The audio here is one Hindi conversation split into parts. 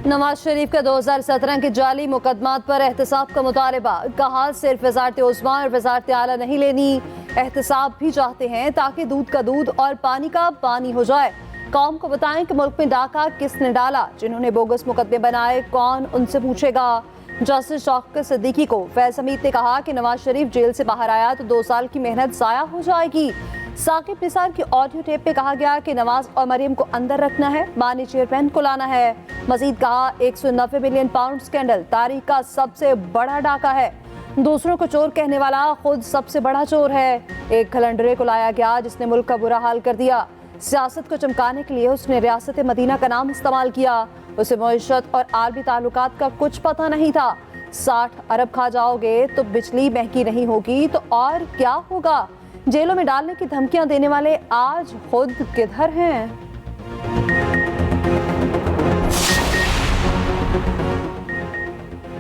नवाज शरीफ का 2017 के जाली मुकदमात पर एहतसाब का मुतालबा। कहा सिर्फ वजारत उस्मा और वजारत आला नहीं लेनी, एहतसाब भी चाहते हैं ताकि दूध का दूध और पानी का पानी हो जाए। कौम को बताएं कि मुल्क में डाका किसने डाला, जिन्होंने बोगस मुकदमे बनाए कौन उनसे पूछेगा। जस्टिस शौकत सिद्दीकी को फैज हमीद ने कहा कि नवाज शरीफ जेल से बाहर आया तो 2 साल की मेहनत जाया हो जाएगी। साकिब निसार की ऑडियो टेप पे कहा गया कि नवाज और मरियम को अंदर रखना है, बानी चेयरमैन को लाना है। मजीद कहा 190 मिलियन पाउंड स्कैंडल तारीख का सबसे बड़ा डाका है। दूसरों को चोर कहने वाला खुद सबसे बड़ा चोर है। एक खलंडरे को लाया गया जिसने मुल्क का बुरा हाल कर दिया। सियासत को चमकाने के लिए उसने रियासत मदीना का नाम इस्तेमाल किया। उसे मईशत और आलमी ताल्लुकात का कुछ पता नहीं था। 60 अरब खा जाओगे तो बिजली महंगी नहीं होगी तो और क्या होगा। जेलों में डालने की धमकियां देने वाले आज खुद किधर हैं।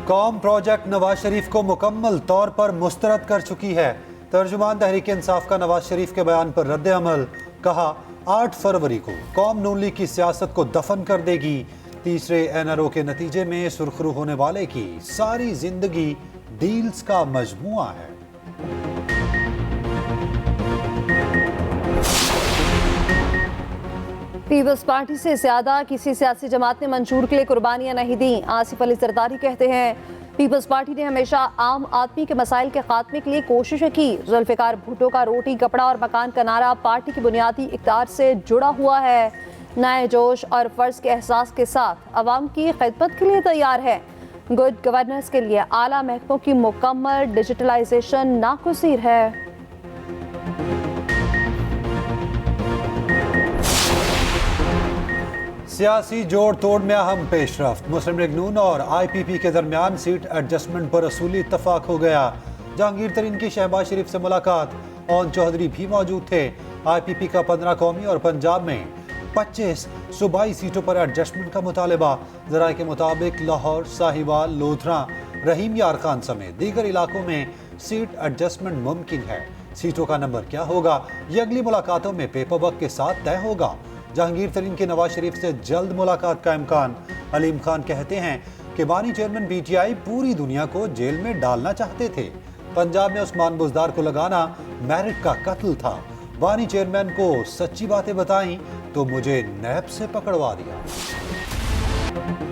कौम प्रोजेक्ट नवाज शरीफ को मुकम्मल तौर पर मुस्तरद कर चुकी है। तर्जुमान तहरीक इंसाफ का नवाज शरीफ के बयान पर रद्द अमल। कहा 8 फरवरी को कौम नून लीग की सियासत को दफन कर देगी। तीसरे NRO के नतीजे में सुरखरू होने वाले की सारी जिंदगी डील्स का मजमुआ है। पीपल्स पार्टी से ज्यादा किसी सियासी जमात ने मंशूर के लिए कुर्बानियां नहीं दी। आसिफ अली जरदारी कहते हैं पीपल्स पार्टी ने हमेशा आम आदमी के मसाइल के खात्मे के लिए कोशिशें की। जुल्फिकार भुट्टो का रोटी कपड़ा और मकान का नारा पार्टी की बुनियादी इक़्तिदार से जुड़ा हुआ है। नए जोश और फर्ज के एहसास के साथ अवाम की खिदमत के लिए तैयार है। गुड गवर्नेंस के लिए आला महकमों की मुकम्मल डिजिटलाइजेशन नागुज़ीर है। सियासी जोड़ तोड़ में अहम पेशरफ्त। मुस्लिम लीग नून और IPP के दरमियान सीट एडजस्टमेंट पर असूली इत्तफाक हो गया। जहांगीर तरीन की शहबाज शरीफ से मुलाकात, ओन चौधरी भी मौजूद थे। IPP का 15 कौमी और पंजाब में 25 सूबाई सीटों पर एडजस्टमेंट का मुतालबा। जराये के मुताबिक लाहौर, साहिवाल, लोधरा, रहीम यार खान समेत दीगर इलाकों में सीट एडजस्टमेंट मुमकिन है। सीटों का नंबर क्या होगा ये अगली मुलाकातों में पेपर वर्क के साथ तय होगा। जहांगीर तरीन की नवाज शरीफ से जल्द मुलाकात का इम्कान। अलीम खान कहते हैं कि बानी चेयरमैन PTI पूरी दुनिया को जेल में डालना चाहते थे। पंजाब में उस्मान बुज़दार को लगाना मेरिट का कत्ल था। बानी चेयरमैन को सच्ची बातें बताई तो मुझे नैब से पकड़वा दिया।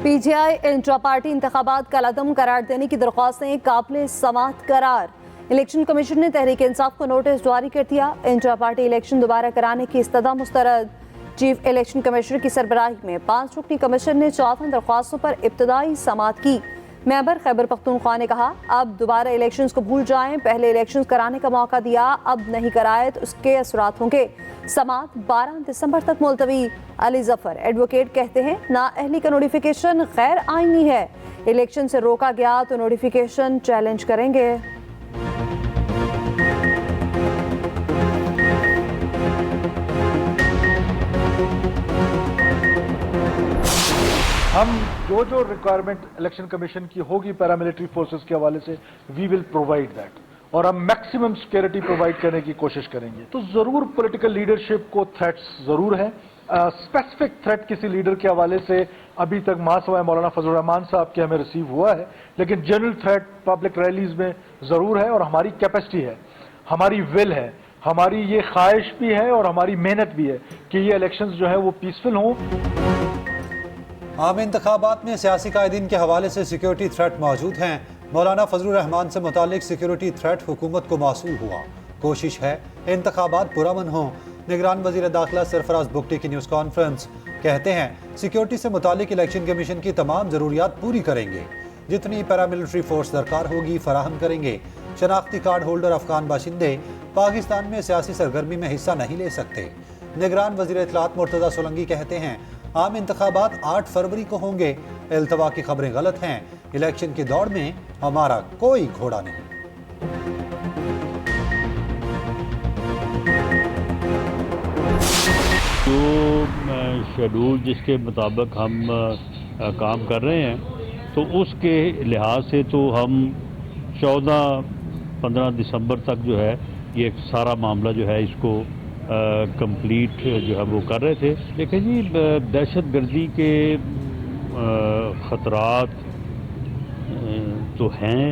PTI इंट्रा पार्टी इंतखाबात कलअदम करार देने की दरख्वास्तें काबिल समाअत करार। इलेक्शन कमीशन ने तहरीक इंसाफ को नोटिस जारी कर दिया। इंट्रा पार्टी इलेक्शन दोबारा कराने की इस्तदा मुस्तरद। चीफ इलेक्शन कमिश्नर की सरबराही में 5 रुकनी कमीशन ने 14 दरख्वास्तों पर इब्तदाई समाअत की। मेंबर खैबर पख्तूनख्वा ने कहा अब दोबारा इलेक्शंस को भूल जाएं, पहले इलेक्शंस कराने का मौका दिया, अब नहीं कराए तो उसके असरात होंगे। समाअत 12 दिसंबर तक मुलतवी। अली जफर एडवोकेट कहते हैं नाअहली का नोटिफिकेशन गैर आईनी है। इलेक्शन से रोका गया तो नोटिफिकेशन चैलेंज करेंगे। हम जो रिक्वायरमेंट इलेक्शन कमीशन की होगी पैरामिलिट्री फोर्सेस के हवाले से वी विल प्रोवाइड दैट, और हम मैक्सिमम सिक्योरिटी प्रोवाइड करने की कोशिश करेंगे। तो जरूर पॉलिटिकल लीडरशिप को थ्रेट्स जरूर है। स्पेसिफिक थ्रेट किसी लीडर के हवाले से अभी तक महासवाए मौलाना फजल रहमान साहब के हमें रिसीव हुआ है, लेकिन जनरल थ्रेट पब्लिक रैलीज में जरूर है। और हमारी कैपेसिटी है, हमारी विल है, हमारी ये ख्वाहिश भी है और हमारी मेहनत भी है कि ये इलेक्शंस जो है वो पीसफुल हों। आम इंतखाबात में सियासी कायदीन के हवाले से सिक्योरिटी थ्रेट मौजूद हैं। मौलाना फजल रहमान से मुतालिक सिक्योरिटी थ्रेट हुकूमत को मासूल हुआ। कोशिश है इंतखाबात पुरअमन हों। निगरान वजीर दाखिला सरफराज बुगटी की न्यूज़ कॉन्फ्रेंस कहते हैं सिक्योरिटी से मुतालिक इलेक्शन कमीशन की तमाम ज़रूरियात पूरी करेंगे। जितनी पैरामिलिट्री फोर्स दरकार होगी फराहम करेंगे। शनाख्ती कार्ड होल्डर अफगान बाशिंदे पाकिस्तान में सियासी सरगर्मी में हिस्सा नहीं ले सकते। निगरान वजीर इत्तलात मुर्तज़ा सोलंकी कहते हैं आम इंतखाबात 8 फरवरी को होंगे। इल्तवा की खबरें गलत हैं। इलेक्शन की दौड़ में हमारा कोई घोड़ा नहीं। जो शेड्यूल जिसके मुताबिक हम काम कर रहे हैं तो उसके लिहाज से तो हम 14-15 दिसंबर तक जो है ये सारा मामला जो है इसको कंप्लीट जो है वो कर रहे थे। देखिए जी, दहशत गर्दी के ख़तरात तो हैं,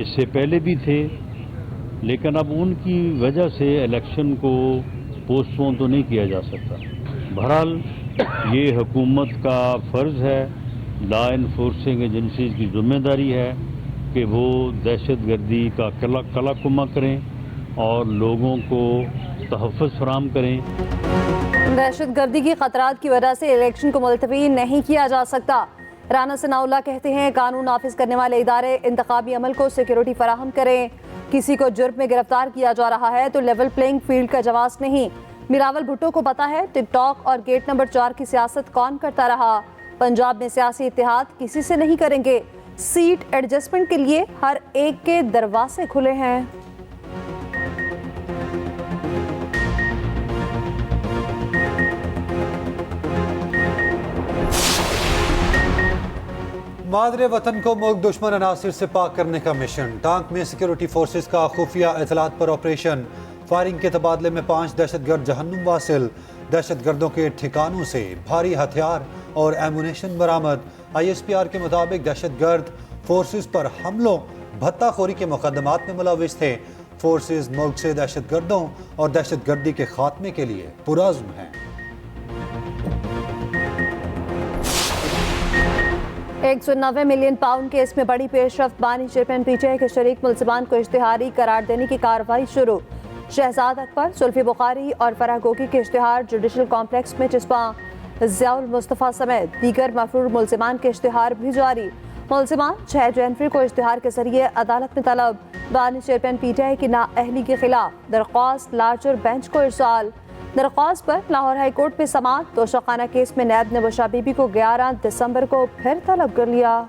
इससे पहले भी थे, लेकिन अब उनकी वजह से इलेक्शन को पोस्टपोन तो नहीं किया जा सकता। बहरहाल ये हुकूमत का फ़र्ज़ है, लॉ इन्फोर्सिंग एजेंसीज की जिम्मेदारी है कि वो दहशतगर्दी का कलाकुमा करें और लोगों को तहफ़्फ़ुज़ फराहम करें। दहशतगर्दी की खतरात की वजह से इलेक्शन को मुलतवी नहीं किया जा सकता। राना सनाउल्लाह कहते हैं कानून नाफिज करने वाले इदारे इंतखाबी अमल को सिक्योरिटी फराहम करें। किसी को जुर्म में गिरफ्तार किया जा रहा है तो लेवल प्लेइंग फील्ड का जवाब नहीं। बिलावल भुट्टो को पता है टिकटॉक और गेट नंबर 4 की सियासत कौन करता रहा। पंजाब में सियासी इत्तेहाद किसी से नहीं करेंगे। सीट एडजस्टमेंट के लिए हर एक के दरवाजे खुले हैं। मादरे वतन को मुल्क दुश्मन अनासिर से पाक करने का मिशन। टांक में सिक्योरिटी फोर्सेस का खुफिया इतलात पर ऑपरेशन। फायरिंग के तबादले में 5 दहशतगर्द जहन्नुम वासिल। दहशतगर्दों के ठिकानों से भारी हथियार और एमुनेशन बरामद। ISPR के मुताबिक दहशतगर्द फोर्सेस पर हमलों भत्ताखोरी के मुकदमात में मुलविस थे। फोर्सेस मुल्क से दहशतगर्दों और दहशतगर्दी के खात्मे के लिए पुरज़्म हैं। 190 मिलियन पाउंड केस में बड़ी पेशरफ्त। बानी चेयरमैन PTI के शरीक मुल्ज़िमान को इश्तिहारी करार देने की कार्रवाई शुरू। शहजाद अकबर, सुल्फी बुखारी और फराह गोगी के इश्तिहार जुडिशल कॉम्प्लेक्स में चिस्पा। ज़ियाउल मुस्तफ़ा समेत दीगर मफरूर मुल्ज़िमान के इश्तिहार भी जारी। मुल्ज़िमान 6 जनवरी को इश्तिहार के जरिए अदालत में तलब। बानी चेयरमैन PTI की नाअहली के खिलाफ दरख्वास्त लार्जर बेंच को इरसाल। दरख्वास्त पर लाहौर हाई कोर्ट में समाअत। तोशाखाना केस में नैब ने बुशरा बीबी को 11 दिसंबर को फिर तलब कर लिया।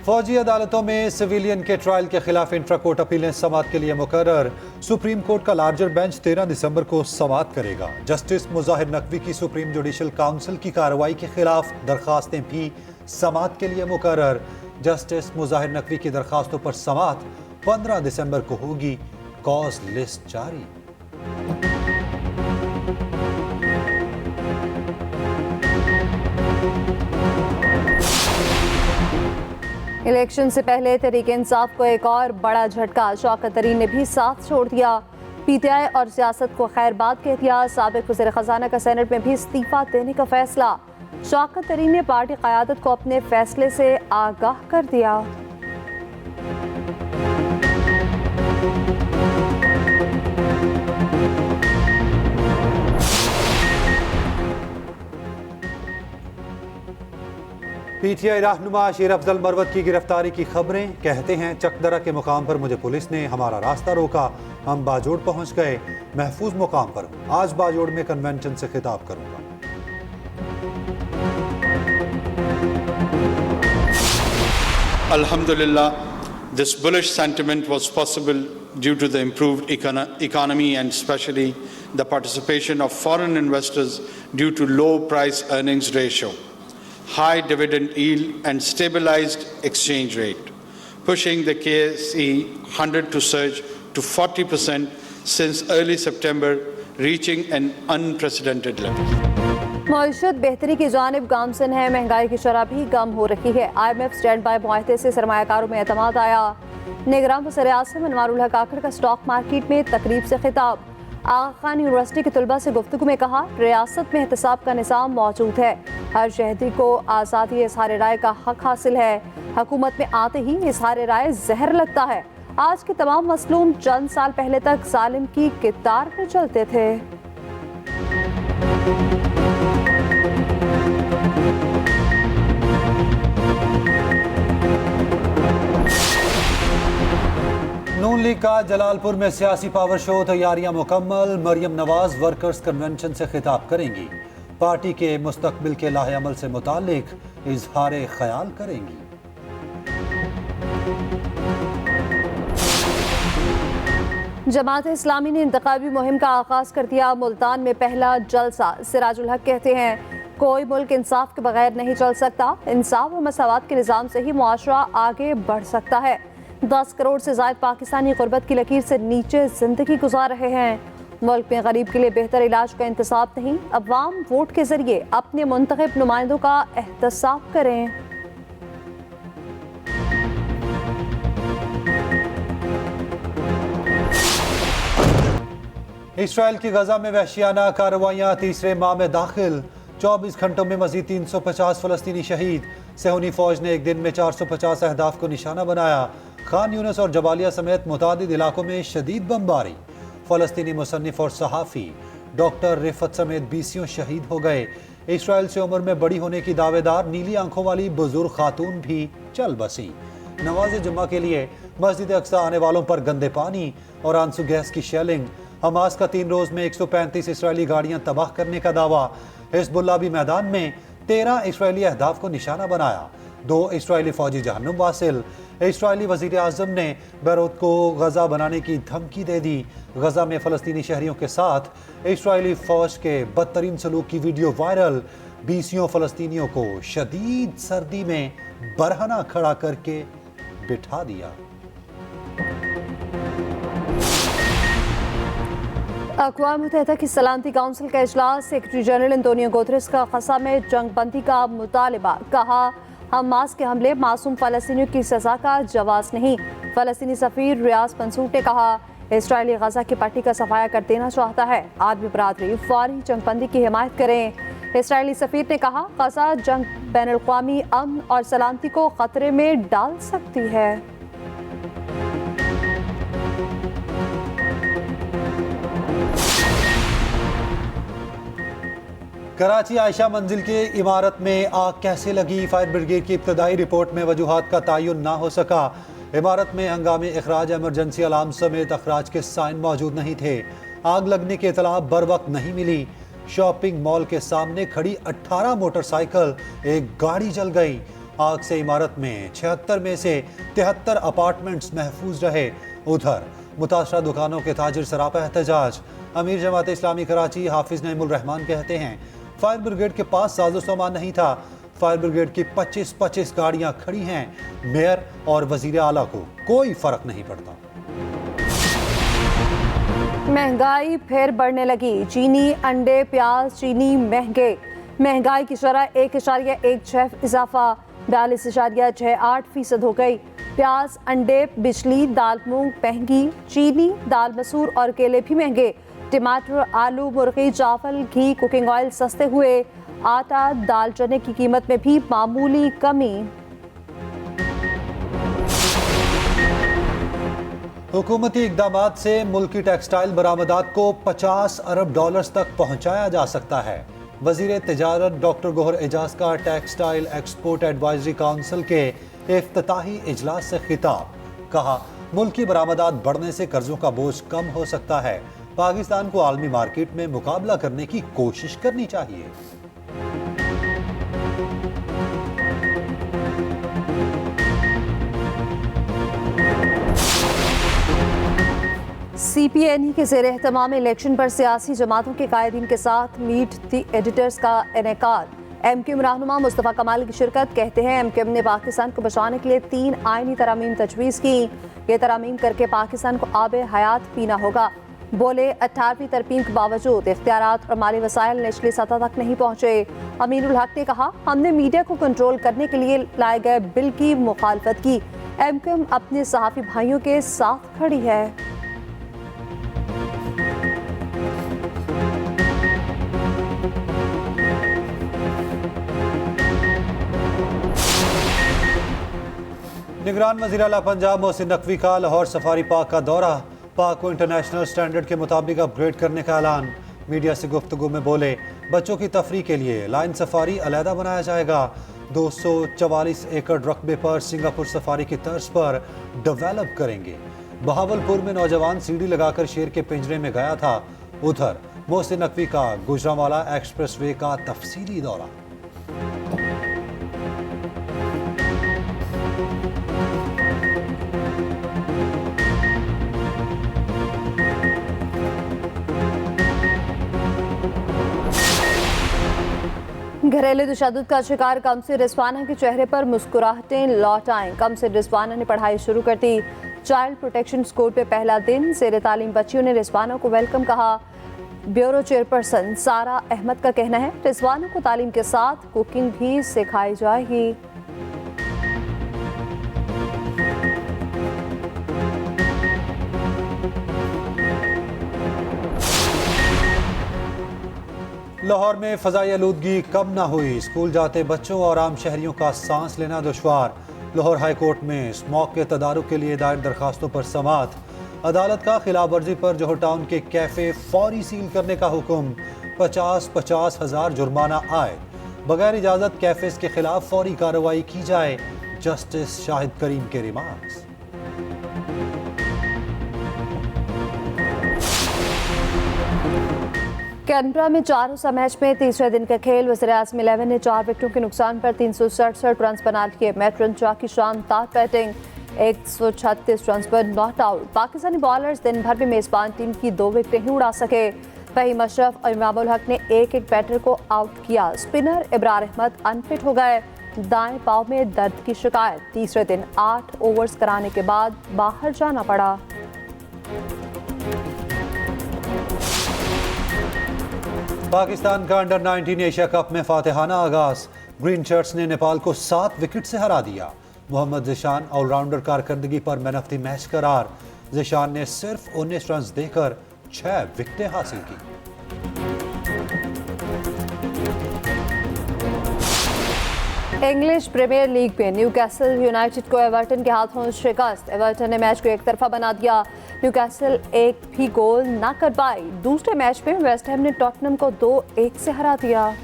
फौजी अदालतों में सिविलियन के ट्रायल के खिलाफ इंट्रा कोर्ट अपीलें समाअत के लिए मुकर्रर। सुप्रीम कोर्ट का लार्जर बेंच 13 दिसंबर को समाअत करेगा। जस्टिस मुजाहिर नकवी की सुप्रीम जुडिशल काउंसिल की कार्रवाई के खिलाफ दरखास्तें भी समाअत के लिए मुकर्रर। जस्टिस मुजाहिर नकवी की दरखास्तों पर समाअत 15 दिसंबर को होगी। कॉज लिस्ट जारी। इलेक्शन से पहले तहरीक इंसाफ को एक और बड़ा झटका। शौकत तरीन ने भी साथ छोड़ दिया। PTI और सियासत को खैर बात कह दिया। साबिक वज़ीर ख़जाना का सेनेट में भी इस्तीफा देने का फैसला। शौकत तरीन ने पार्टी क़यादत को अपने फैसले से आगाह कर दिया। PTI रहनुमा शेर अफजल मरवत की गिरफ्तारी की खबरें। कहते हैं चकदरा के मुकाम पर मुझे पुलिस ने हमारा रास्ता रोका, हम बाजोड़ पहुंच गए, महफूज मुकाम पर हूं। आज बाजोड़ में कन्वेंशन से खिताब करूंगा। Alhamdulillah, this bullish sentiment was possible due to the improved economy and especially the participation of foreign investors due to low price earnings ratio, high dividend yield and stabilized exchange rate, pushing the KSE 100 to surge to 40% since early September, reaching an unprecedented level. मईशत बेहतरी की जानिब गामसन है। महंगाई की शरह भी कम हो रही है। IMF स्टैंड बाय मुआहदे से सरमायाकारों में एतमाद आया। निगरान वज़ीर आज़म अनवारुल हक आखिर का स्टॉक मार्केट में तकरीब से खिताब। आगा खान यूनिवर्सिटी के तलबा से गुफ्तगू में कहा रियासत में एहतसाब का निज़ाम मौजूद है। हर शहरी को आज़ादी इज़हार राय का हक हासिल है। हुकूमत में आते ही इज़हार राय जहर लगता है। आज के तमाम मसलूम चंद साल पहले तक सालिम की कितार में चलते थे। नून लीग का जलालपुर में सियासी पावर शो। तैयारियां मुकम्मल। मरियम नवाज वर्कर्स कन्वेंशन से खिताब करेंगी। पार्टी के मुस्तकबिल के लाहे अमल से मुतालिक इजहार ख्याल करेंगी। जमात इस्लामी ने इंतखाबी मुहिम का आगाज कर दिया। मुल्तान में पहला जलसा। सिराजुल हक कहते हैं कोई मुल्क इंसाफ के बगैर नहीं चल सकता। इंसाफ और मसावत के निज़ाम से ही मुआशरा आगे बढ़ सकता है। 10 करोड़ से ज्यादा पाकिस्तानी गुर्बत की लकीर से नीचे जिंदगी गुजार रहे हैं। मुल्क में गरीब के लिए बेहतर इलाज का इंतजाम नहीं, अवाम वोट के जरिए अपने मुंतखब नुमाइंदों का एहतसाब करें। इसराइल की गजा में वहशियाना कार्रवाइयाँ तीसरे माह में दाखिल। 24 घंटों में मजीद 350 फलस्तीनी शहीद। सेहूनी फौज ने एक दिन में 450 अहदाफ को निशाना बनाया। खान यूनिस और जबालिया समेत मुतादिद इलाकों में शदीद बमबारी। फलस्तीनी मुसन्निफ और सहाफ़ी डॉक्टर रिफत समेत 20 शहीद हो गए। इसराइल से उम्र में बड़ी होने की दावेदार नीली आंखों वाली बुजुर्ग खातून भी चल बसी। नमाज जुम्मा के लिए मस्जिद अक्सा आने वालों पर गंदे पानी और आंसू गैस की शेलिंग। हमास का 3 रोज में 135 इसराइली गाड़ियां तबाह करने का दावा। हिजबुल्लाह भी मैदान में 13 इसराइली अहदाफ को निशाना बनाया। 2 इसराइली फौजी जहन्नुम वासिल। इसराइली वजीर आजम ने बैरूत को गजा बनाने की धमकी दे दी। गजा में फलस्तीनी शहरियों के साथ इसराइली फौज के बदतरीन सलूक की वीडियो वायरल। 20 फलस्तीनियों को शदीद सर्दी में बरहना खड़ा करके बिठा दिया। अक़वाम मुत्तहिदा की सलामती काउंसिल का इजलास। सेक्रेटरी जनरल एंटोनियो गुतरेस का ग़ज़ा में जंगबंदी का मुतालबा। कहा, हमास के हमले मासूम फ़लस्तीनियों की सज़ा का जवाज़ नहीं। फ़लस्तीनी सफ़ीर रियाज मंसूर ने कहा, इसराइली गजा की पट्टी का सफाया कर देना चाहता है। आदमी बरादरी फौरी जंगबंदी की हिमायत करें। इसराइली सफ़ीर ने कहा, गजा जंग बैनुल-अक़वामी अमन और सलामती को खतरे में डाल सकती है। कराची आयशा मंजिल की इमारत में आग कैसे लगी? फायर ब्रिगेड की इब्तदाई रिपोर्ट में वजूहात का तयन ना हो सका। इमारत में हंगामी अखराज, एमरजेंसी अलार्म समेत अखराज के साइन मौजूद नहीं थे। आग लगने की इतला बर वक्त नहीं मिली। शॉपिंग मॉल के सामने खड़ी 18 मोटरसाइकिल, एक गाड़ी जल गई। आग से इमारत में 76 में से 73 अपार्टमेंट्स महफूज रहे। उधर मुतासरा दुकानों के ताजिर सरापा एहतजाज। अमीर जमात इस्लामी कराची हाफिज नईमुल रहमान कहते हैं, फायर ब्रिगेड के पास साजो सामान नहीं था। फायर ब्रिगेड की 25 गाड़ियां खड़ी हैं। मेयर और वजीर आला को कोई फर्क नहीं पड़ता। महंगाई फिर बढ़ने लगी। चीनी, अंडे, प्याज, चीनी महंगे। महंगाई की शरह 1.16 इजाफा 42.68% हो गई। प्याज, अंडे, बिजली, दाल मूंग महंगी। चीनी, दाल मसूर और केले भी महंगे। टमाटर, आलू, मुर्गी, चावल, घी, कुकिंग ऑयल सस्ते हुए। आटा, दाल, चने की कीमत में भी मामूली कमी। हुकूमती इक़दामात से मुल्की टेक्सटाइल बरामदात को $50 अरब तक पहुंचाया जा सकता है। वज़ीर तिजारत डॉक्टर गोहर एजाज का टेक्सटाइल एक्सपोर्ट एडवाइजरी काउंसिल के इफ्तिताही इजलास से खिताब। कहा, मुल्की बरामदात बढ़ने से कर्जों का बोझ कम हो सकता है। पाकिस्तान को आलमी मार्केट में मुकाबला करने की कोशिश करनी चाहिए। CPNE के ज़ेर एहतमाम इलेक्शन पर सियासी जमातों के कायदीन के साथ मीट दी एडिटर्स का इनेकाद। MQM रहनुमा मुस्तफ़ा कमाल की शिरकत। कहते हैं, MQM ने पाकिस्तान को बचाने के लिए 3 आइनी तरामीम तजवीज़ की। ये तरामीम करके पाकिस्तान को आब हयात पीना होगा। बोले, 18वीं तरमीम के बावजूद इख्तियारात और माली वसाइल निचली सतह तक नहीं पहुँचे। अमीनुल हक ने कहा, हमने मीडिया को कंट्रोल करने के लिए लाए गए बिल की मुखालफत की। MQM अपने सहाफ़ी भाइयों के साथ खड़ी है। निगरान वज़ीर आला पंजाब मोहसिन नकवी का लाहौर सफारी पार्क का दौरा। पार्क को इंटरनेशनल स्टैंडर्ड के मुताबिक अपग्रेड करने का ऐलान। मीडिया से गुफ्तगू में बोले, बच्चों की तफरी के लिए लाइन सफारी अलहदा बनाया जाएगा। 244 एकड़ रकबे पर सिंगापुर सफारी की तर्ज पर डेवलप करेंगे। बहावलपुर में नौजवान सीढ़ी लगाकर शेर के पिंजरे में गया था। उधर मोहसिन नकवी का गुजरांवाला एक्सप्रेस वे का तफसीली दौरा। घरेलू तशद्दुद का शिकार कमसिर रिजवाना के चेहरे पर मुस्कुराहटें लौट आएं। कमसिर रिजवाना ने पढ़ाई शुरू कर दी। चाइल्ड प्रोटेक्शन स्कूल पे पहला दिन ज़ेर तालीम बच्चियों ने रिजवाना को वेलकम कहा। ब्यूरो चेयरपर्सन सारा अहमद का कहना है रिजवाना को तालीम के साथ कुकिंग भी सिखाई जाएगी। लाहौर में फ़ज़ाई आलूदगी कम ना हुई। स्कूल जाते बच्चों और आम शहरियों का सांस लेना दुश्वार। लाहौर हाई कोर्ट में स्मोक के तदारुक के लिए दायर दरखास्तों पर समाअत। अदालत का खिलाफ वर्जी पर जोहर टाउन के कैफ़े फौरी सील करने का हुक्म। 50-50 हज़ार जुर्माना आए। बगैर इजाज़त कैफ़ेज़ के खिलाफ फौरी कार्रवाई की जाए। जस्टिस शाहिद करीम के रिमार्क्स। कैनबरा में 4 रोज़ा मैच में तीसरे दिन का खेल वज़ीर-ए-आज़म 11 ने 4 विकेटों के नुकसान पर 367 रन बना लिए। मैट्रन चा की शानदार बैटिंग 136 रन पर नॉट आउट। पाकिस्तानी बॉलर्स दिन भर में मेज़बान टीम की 2 विकेटें ही उड़ा सके। फहीम अशरफ और इमामुल हक ने एक बैटर को आउट किया। स्पिनर इब्रार अहमद अनफिट हो गए। दाएं पांव में दर्द की शिकायत। तीसरे दिन 8 ओवर्स कराने के बाद बाहर जाना पड़ा। पाकिस्तान का अंडर 19 एशिया कप में फातिहाना आगाज। ग्रीन शर्ट्स ने नेपाल को 7 विकेट से हरा दिया। मोहम्मद ज़िशान ऑलराउंडर कारकर्दगी पर मैन ऑफ द मैच करार। ज़िशान ने सिर्फ 19 रन देकर 6 विकेटें हासिल की। इंग्लिश प्रीमियर लीग में न्यूकैसल यूनाइटेड को एवर्टन के हाथों शिकस्त। एवर्टन ने मैच को एक तरफा बना दिया। न्यूकैसल एक भी गोल ना कर पाई। दूसरे मैच में वेस्ट हैम ने टॉटनहम को 2-1 से हरा दिया।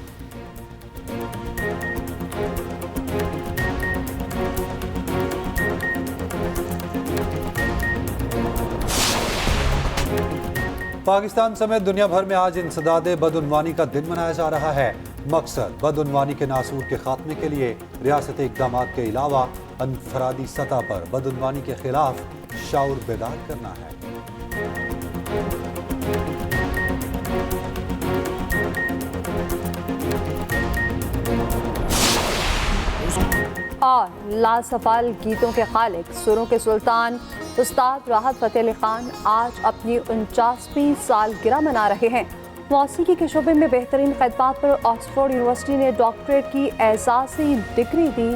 पाकिस्तान समेत दुनिया भर में आज इंसदादे बदउनवानी का दिन मनाया जा रहा है। मकसद बदउनवानी के नासूर के खात्मे के लिए रियासती इक़दामात के अलावा अनफरादी सतह पर बदउनवानी के खिलाफ शऊर बेदार करना है। और लासफाल गीतों के खालिक सुरों के सुल्तान उस्ताद राहत फ़तेह अली खान आज अपनी 49वीं सालगिरह मना रहे हैं। मौसीकी के शोबे में बेहतरीन खिदमत पर ऑक्सफोर्ड यूनिवर्सिटी ने डॉक्टरेट की एजाज़ी डिग्री दी।